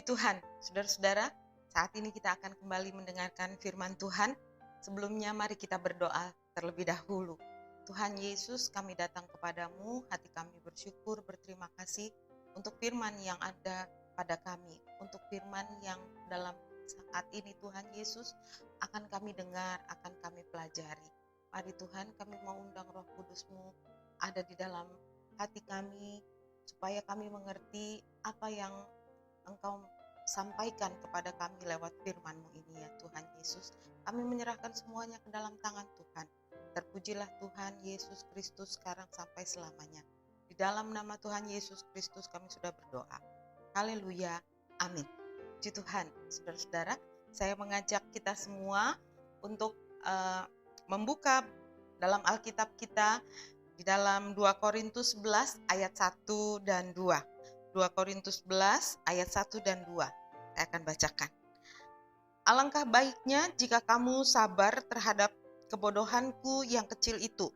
Tuhan, saudara-saudara, saat ini kita akan kembali mendengarkan firman Tuhan. Sebelumnya mari kita berdoa terlebih dahulu. Tuhan Yesus, kami datang kepadamu, hati kami bersyukur, berterima kasih untuk firman yang ada pada kami, untuk firman yang dalam saat ini Tuhan Yesus akan kami dengar, akan kami pelajari. Mari Tuhan, kami mau undang Roh Kudus-Mu ada di dalam hati kami, supaya kami mengerti apa yang Engkau sampaikan kepada kami lewat firman-Mu ini ya Tuhan Yesus. Kami menyerahkan semuanya ke dalam tangan Tuhan. Terpujilah Tuhan Yesus Kristus sekarang sampai selamanya. Di dalam nama Tuhan Yesus Kristus kami sudah berdoa. Haleluya, amin. Puji Tuhan, saudara-saudara, saya mengajak kita semua untuk membuka dalam Alkitab kita di dalam 2 Korintus 11 ayat 1 dan 2. 2 Korintus 11 ayat 1 dan 2. Saya akan bacakan. Alangkah baiknya jika kamu sabar terhadap kebodohanku yang kecil itu.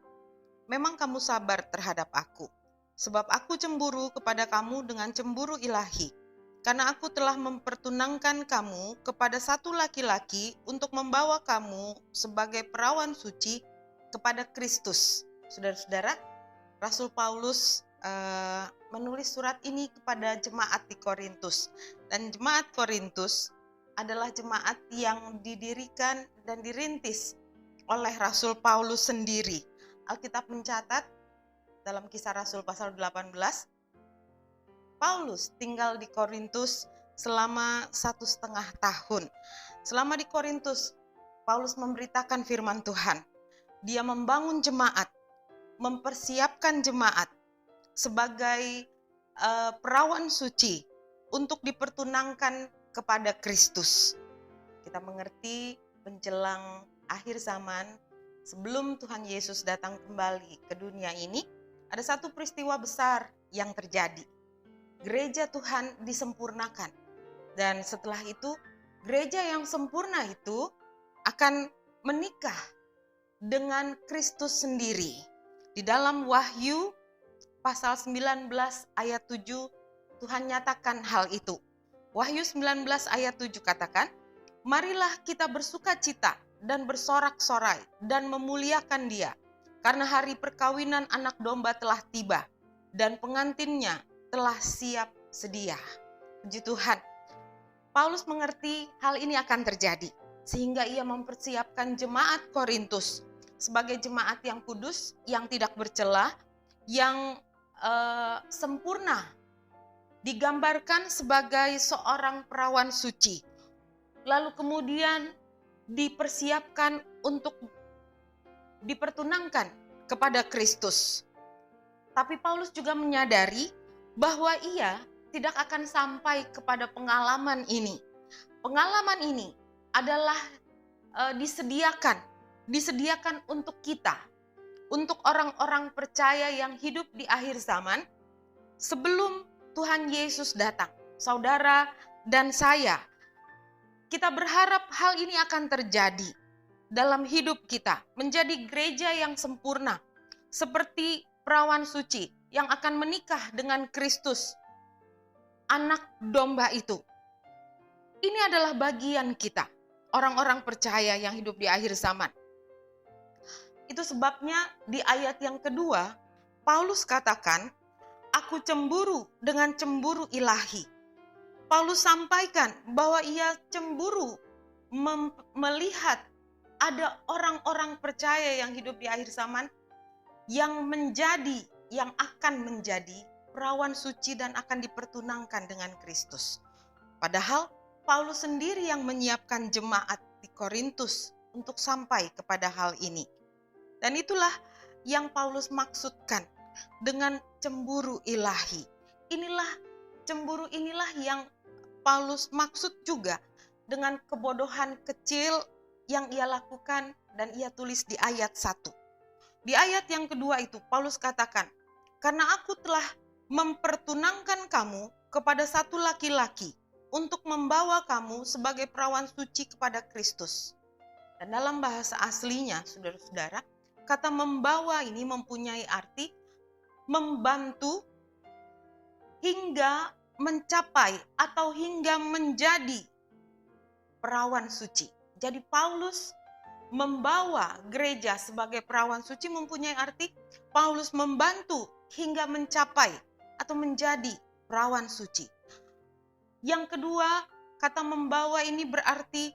Memang kamu sabar terhadap aku. Sebab aku cemburu kepada kamu dengan cemburu ilahi. Karena aku telah mempertunangkan kamu kepada satu laki-laki untuk membawa kamu sebagai perawan suci kepada Kristus. Saudara-saudara, Rasul Paulus menulis surat ini kepada jemaat di Korintus. Dan jemaat Korintus adalah jemaat yang didirikan dan dirintis oleh Rasul Paulus sendiri. Alkitab mencatat dalam Kisah Rasul pasal 18, Paulus tinggal di Korintus selama 1,5 tahun. Selama di Korintus, Paulus memberitakan firman Tuhan. Dia membangun jemaat, mempersiapkan jemaat sebagai perawan suci untuk dipertunangkan kepada Kristus. Kita mengerti menjelang akhir zaman, sebelum Tuhan Yesus datang kembali ke dunia ini, ada satu peristiwa besar yang terjadi. Gereja Tuhan disempurnakan. Dan setelah itu, gereja yang sempurna itu akan menikah dengan Kristus sendiri. Di dalam Wahyu pasal 19 ayat 7, Tuhan nyatakan hal itu. Wahyu 19 ayat 7 katakan, marilah kita bersuka cita dan bersorak-sorai dan memuliakan Dia, karena hari perkawinan anak domba telah tiba dan pengantinnya telah siap sedia. Puji Tuhan. Paulus mengerti hal ini akan terjadi, sehingga ia mempersiapkan jemaat Korintus sebagai jemaat yang kudus, yang tidak bercelah, yang sempurna, digambarkan sebagai seorang perawan suci. Lalu kemudian dipersiapkan untuk dipertunangkan kepada Kristus. Tapi Paulus juga menyadari bahwa ia tidak akan sampai kepada pengalaman ini. Pengalaman ini adalah disediakan untuk kita, untuk orang-orang percaya yang hidup di akhir zaman sebelum Tuhan Yesus datang. Saudara dan saya, kita berharap hal ini akan terjadi dalam hidup kita, menjadi gereja yang sempurna, seperti perawan suci yang akan menikah dengan Kristus, anak domba itu. Ini adalah bagian kita, orang-orang percaya yang hidup di akhir zaman. Itu sebabnya di ayat yang kedua, Paulus katakan, aku cemburu dengan cemburu ilahi. Paulus sampaikan bahwa ia cemburu melihat ada orang-orang percaya yang hidup di akhir zaman yang akan menjadi perawan suci dan akan dipertunangkan dengan Kristus. Padahal Paulus sendiri yang menyiapkan jemaat di Korintus untuk sampai kepada hal ini. Dan itulah yang Paulus maksudkan dengan cemburu ilahi. Cemburu inilah yang Paulus maksud juga dengan kebodohan kecil yang ia lakukan dan ia tulis di ayat 1. Di ayat yang kedua itu Paulus katakan, karena aku telah mempertunangkan kamu kepada satu laki-laki untuk membawa kamu sebagai perawan suci kepada Kristus. Dan dalam bahasa aslinya, saudara-saudara, kata membawa ini mempunyai arti membantu hingga mencapai atau hingga menjadi perawan suci. Jadi Paulus membawa gereja sebagai perawan suci mempunyai arti Paulus membantu hingga mencapai atau menjadi perawan suci. Yang kedua, kata membawa ini berarti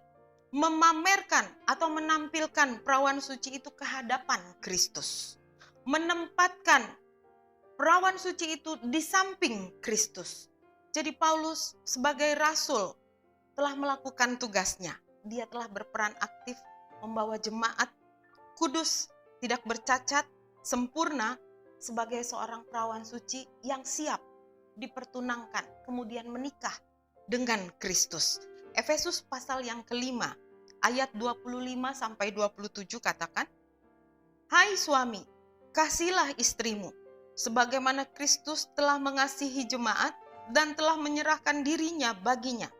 memamerkan atau menampilkan perawan suci itu ke hadapan Kristus. Menempatkan perawan suci itu di samping Kristus. Jadi Paulus sebagai rasul telah melakukan tugasnya. Dia telah berperan aktif membawa jemaat kudus, tidak bercacat, sempurna sebagai seorang perawan suci yang siap dipertunangkan, kemudian menikah dengan Kristus. Efesus pasal yang kelima, ayat 25 sampai 27 katakan, "Hai suami, kasihilah istrimu, sebagaimana Kristus telah mengasihi jemaat dan telah menyerahkan dirinya baginya,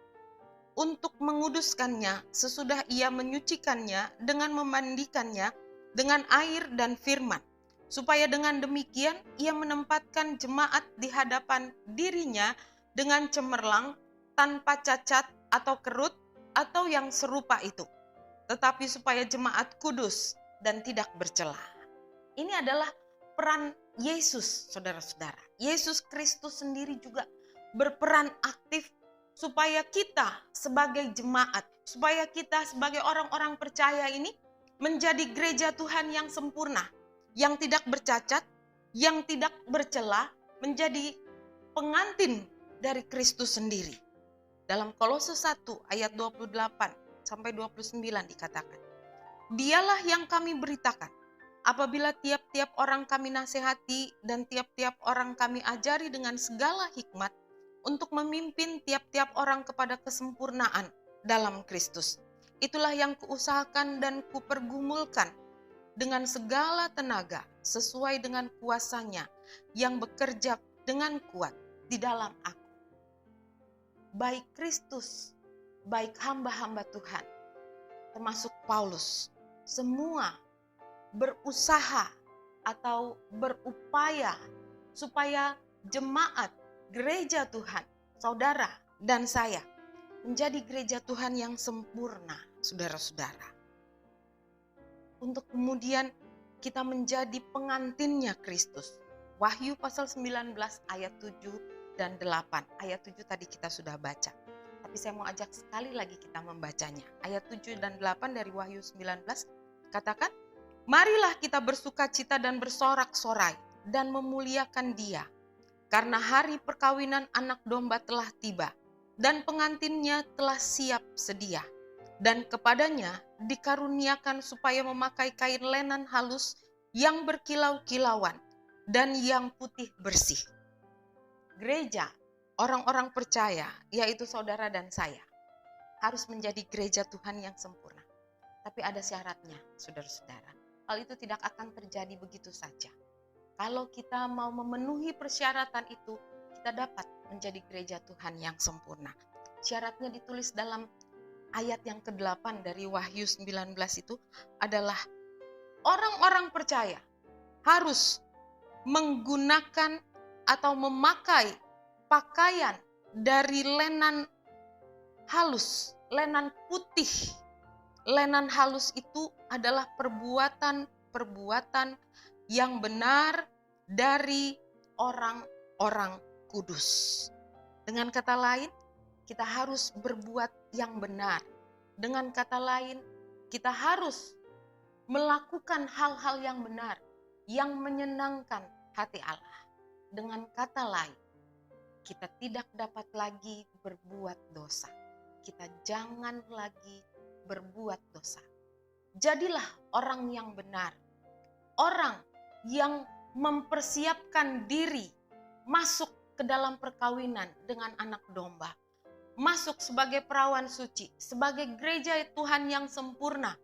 untuk menguduskannya sesudah ia menyucikannya dengan memandikannya dengan air dan firman, supaya dengan demikian ia menempatkan jemaat di hadapan dirinya dengan cemerlang, tanpa cacat atau kerut atau yang serupa itu, tetapi supaya jemaat kudus dan tidak bercela." Ini adalah peran Yesus, saudara-saudara. Yesus Kristus sendiri juga berperan aktif supaya kita sebagai jemaat, supaya kita sebagai orang-orang percaya ini menjadi gereja Tuhan yang sempurna, yang tidak bercacat, yang tidak bercela, menjadi pengantin dari Kristus sendiri. Dalam Kolose 1 ayat 28 sampai 29 dikatakan, "Dialah yang kami beritakan, apabila tiap-tiap orang kami nasihati dan tiap-tiap orang kami ajari dengan segala hikmat, untuk memimpin tiap-tiap orang kepada kesempurnaan dalam Kristus. Itulah yang kuusahakan dan kupergumulkan dengan segala tenaga sesuai dengan kuasanya yang bekerja dengan kuat di dalam aku." Baik Kristus, baik hamba-hamba Tuhan, termasuk Paulus, semua berusaha atau berupaya supaya jemaat gereja Tuhan, saudara dan saya, menjadi gereja Tuhan yang sempurna, saudara-saudara. Untuk kemudian kita menjadi pengantinnya Kristus. Wahyu pasal 19 ayat 7 dan 8. Ayat 7 tadi kita sudah baca. Tapi saya mau ajak sekali lagi kita membacanya. Ayat 7 dan 8 dari Wahyu 19 katakan, "Marilah kita bersukacita dan bersorak-sorai dan memuliakan Dia, karena hari perkawinan anak domba telah tiba, dan pengantinnya telah siap sedia. Dan kepadanya dikaruniakan supaya memakai kain lenan halus yang berkilau-kilauan dan yang putih bersih." Gereja, orang-orang percaya, yaitu saudara dan saya, harus menjadi gereja Tuhan yang sempurna. Tapi ada syaratnya, saudara-saudara. Hal itu tidak akan terjadi begitu saja. Kalau kita mau memenuhi persyaratan itu, kita dapat menjadi gereja Tuhan yang sempurna. Syaratnya ditulis dalam ayat yang ke-8 dari Wahyu 19 itu adalah orang-orang percaya harus menggunakan atau memakai pakaian dari lenan halus, lenan putih. Lenan halus itu adalah perbuatan yang benar dari orang-orang kudus. Dengan kata lain, kita harus berbuat yang benar. Dengan kata lain, kita harus melakukan hal-hal yang benar, yang menyenangkan hati Allah. Dengan kata lain, kita tidak dapat lagi berbuat dosa. Kita jangan lagi berbuat dosa. Jadilah orang yang benar. Orang yang mempersiapkan diri masuk ke dalam perkawinan dengan anak domba. Masuk sebagai perawan suci, sebagai gereja Tuhan yang sempurna.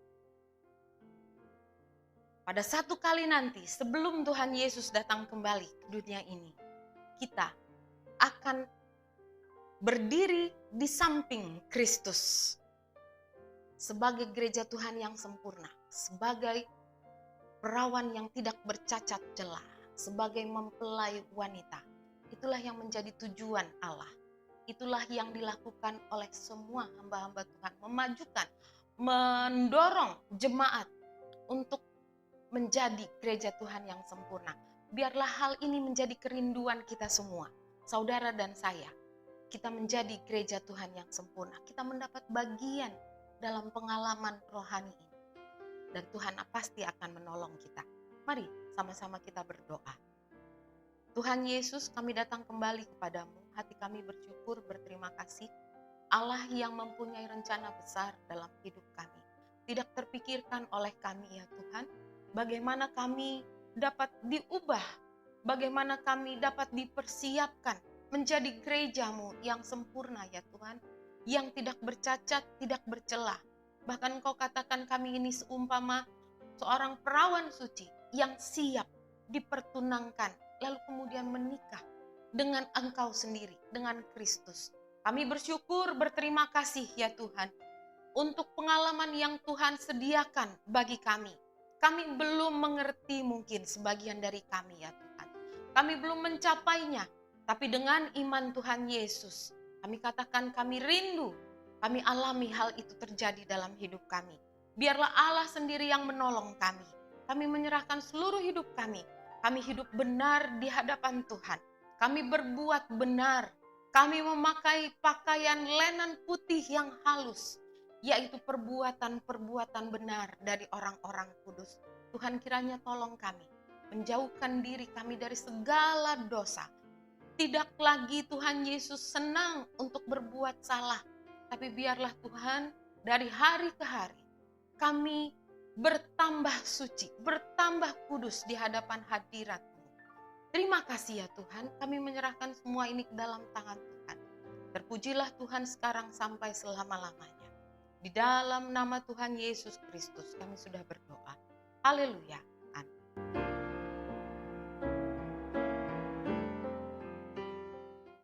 Pada satu kali nanti, sebelum Tuhan Yesus datang kembali ke dunia ini, kita akan berdiri di samping Kristus sebagai gereja Tuhan yang sempurna, sebagai perawan yang tidak bercacat celah, sebagai mempelai wanita. Itulah yang menjadi tujuan Allah. Itulah yang dilakukan oleh semua hamba-hamba Tuhan, memajukan, mendorong jemaat untuk menjadi gereja Tuhan yang sempurna. Biarlah hal ini menjadi kerinduan kita semua, saudara dan saya. Kita menjadi gereja Tuhan yang sempurna. Kita mendapat bagian dalam pengalaman rohani ini. Dan Tuhan pasti akan menolong kita. Mari sama-sama kita berdoa. Tuhan Yesus, kami datang kembali kepadamu. Hati kami bersyukur, berterima kasih. Allah yang mempunyai rencana besar dalam hidup kami. Tidak terpikirkan oleh kami ya Tuhan. Bagaimana kami dapat diubah. Bagaimana kami dapat dipersiapkan menjadi gerejamu yang sempurna ya Tuhan. Yang tidak bercacat, tidak bercela. Bahkan Kau katakan kami ini seumpama seorang perawan suci yang siap dipertunangkan, lalu kemudian menikah dengan Engkau sendiri, dengan Kristus. Kami bersyukur, berterima kasih ya Tuhan, untuk pengalaman yang Tuhan sediakan bagi kami. Kami belum mengerti mungkin sebagian dari kami ya Tuhan. Kami belum mencapainya, tapi dengan iman Tuhan Yesus, kami katakan kami rindu, kami alami hal itu terjadi dalam hidup kami. Biarlah Allah sendiri yang menolong kami. Kami menyerahkan seluruh hidup kami. Kami hidup benar di hadapan Tuhan. Kami berbuat benar. Kami memakai pakaian lenan putih yang halus, yaitu perbuatan-perbuatan benar dari orang-orang kudus. Tuhan kiranya tolong kami, menjauhkan diri kami dari segala dosa. Tidak lagi Tuhan Yesus senang untuk berbuat salah, tapi biarlah Tuhan dari hari ke hari kami bertambah suci, bertambah kudus di hadapan hadirat-Mu. Terima kasih ya Tuhan, kami menyerahkan semua ini ke dalam tangan Tuhan. Terpujilah Tuhan sekarang sampai selama-lamanya. Di dalam nama Tuhan Yesus Kristus kami sudah berdoa. Haleluya.